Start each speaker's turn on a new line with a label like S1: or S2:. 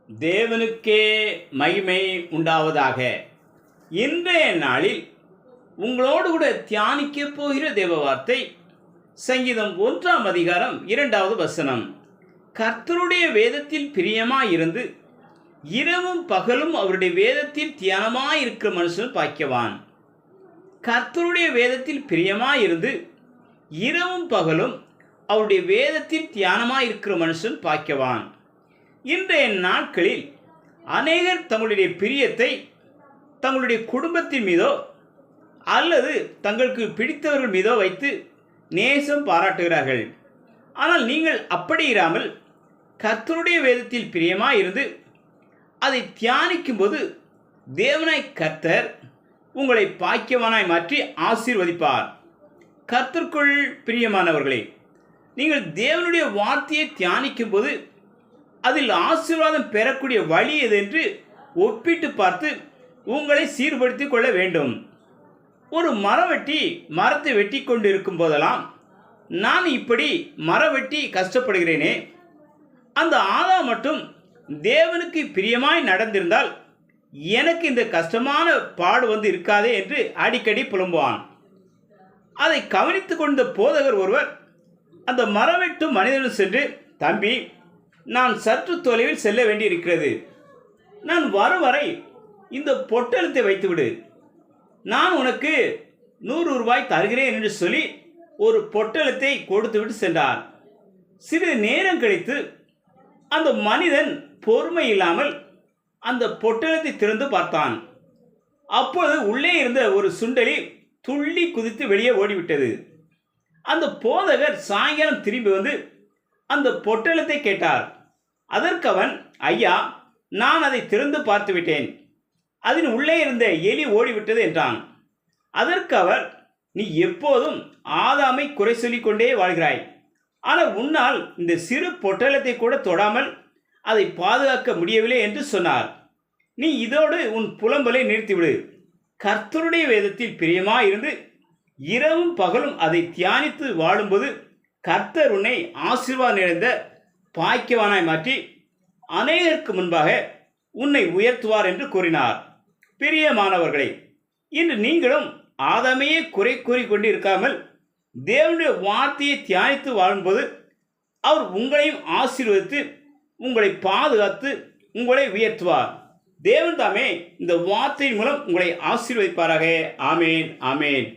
S1: தேவனுக்கே மகிமை உண்டாவதாக. இன்றைய நாளில் உங்களோடு கூட தியானிக்க போகிற தேவ வார்த்தை சங்கீதம் 1ஆம் அதிகாரம் 2வது வசனம். கர்த்தருடைய வேதத்தில் பிரியமாயிருந்து இரவும் பகலும் அவருடைய வேதத்தில் தியானமாயிருக்கிற மனுஷன் பாக்கியவான். கர்த்தருடைய வேதத்தில் பிரியமாயிருந்து இரவும் பகலும் அவருடைய வேதத்தில் தியானமாயிருக்கிற மனுஷன் பாக்கியவான். இன்றைய நாட்களில் அநேகர் தங்களுடைய பிரியத்தை தங்களுடைய குடும்பத்தின் மீதோ அல்லது தங்களுக்கு பிடித்தவர்கள் மீதோ வைத்து நேசம் பாராட்டுகிறார்கள். ஆனால் நீங்கள் அப்படி இராமல் கர்த்தருடைய வேதத்தில் பிரியமாயிருந்து அதை தியானிக்கும் போது தேவனாய் கர்த்தர் உங்களை பாக்கியவானாய் மாற்றி ஆசீர்வதிப்பார். கர்த்தருக்குள் பிரியமானவர்களே, நீங்கள் தேவனுடைய வார்த்தையை தியானிக்கும் போது அதில் ஆசீர்வாதம் பெறக்கூடிய வழி எது என்று ஒப்பிட்டு பார்த்து உங்களை சீர்படுத்திக் கொள்ள வேண்டும். ஒரு மரவெட்டி மரத்தை வெட்டி கொண்டு இருக்கும் போதெல்லாம், நான் இப்படி மரவெட்டி கஷ்டப்படுகிறேனே, அந்த ஆதாம் மட்டும் தேவனுக்கு பிரியமாய் நடந்திருந்தால் எனக்கு இந்த கஷ்டமான பாடு இருக்காதே என்று அடிக்கடி புலம்புவான். அதை கவனித்து கொண்ட போதகர் ஒருவர் அந்த மரவெட்டும் மனிதனும் சென்று, தம்பி, நான் சற்று தொலைவில் செல்ல வேண்டியிருக்கிறது, நான் வரும் வரை இந்த பொட்டலத்தை வைத்துவிடு, நான் உனக்கு 100 ரூபாய் தருகிறேன் என்று சொல்லி ஒரு பொட்டலத்தை கொடுத்துவிட்டு சென்றார். சிறிது நேரம் கழித்து அந்த மனிதன் பொறுமை இல்லாமல் அந்த பொட்டலத்தை திறந்து பார்த்தான். அப்பொழுது உள்ளே இருந்த ஒரு சுண்டலி துள்ளி குதித்து வெளியே ஓடிவிட்டது. அந்த போதகர் சாயங்காலம் திரும்பி வந்து அந்த பொட்டலத்தை கேட்டார். அதற்கு அவன், ஐயா, நான் அதை திறந்து பார்த்து விட்டேன், அதன் உள்ளே இருந்த எலி ஓடிவிட்டது என்றான். அதற்கு அவர், நீ எப்போதும் ஆதாமை குறை சொல்லிக் கொண்டே வாழ்கிறாய், ஆனால் உன்னால் இந்த சிறு பொட்டலத்தை கூட தொடாமல் அதை பாதுகாக்க முடியவில்லை என்று சொன்னார். நீ இதோடு உன் புலம்பலை நிறுத்திவிடு. கர்த்தருடைய வேதத்தில் பிரியமாயிருந்து இரவும் பகலும் அதை தியானித்து வாழும்போது கர்த்தர் உன்னை ஆசீர்வாதம் நிறைந்த பாக்கியவானாய் மாற்றி அநேகருக்கு முன்பாக உன்னை உயர்த்துவார் என்று கூறினார். பிரியமானவர்களே, இன்று நீங்களும் ஆதாமையே குறை கூறிக்கொண்டு இருக்காமல் தேவனுடைய வார்த்தையை தியானித்து வாழும்போது அவர் உங்களையும் ஆசீர்வதித்து உங்களை பாதுகாத்து உங்களை உயர்த்துவார். தேவன் தாமே இந்த வார்த்தையின் மூலம் உங்களை ஆசீர்வதிப்பாராக. ஆமேன், ஆமேன்.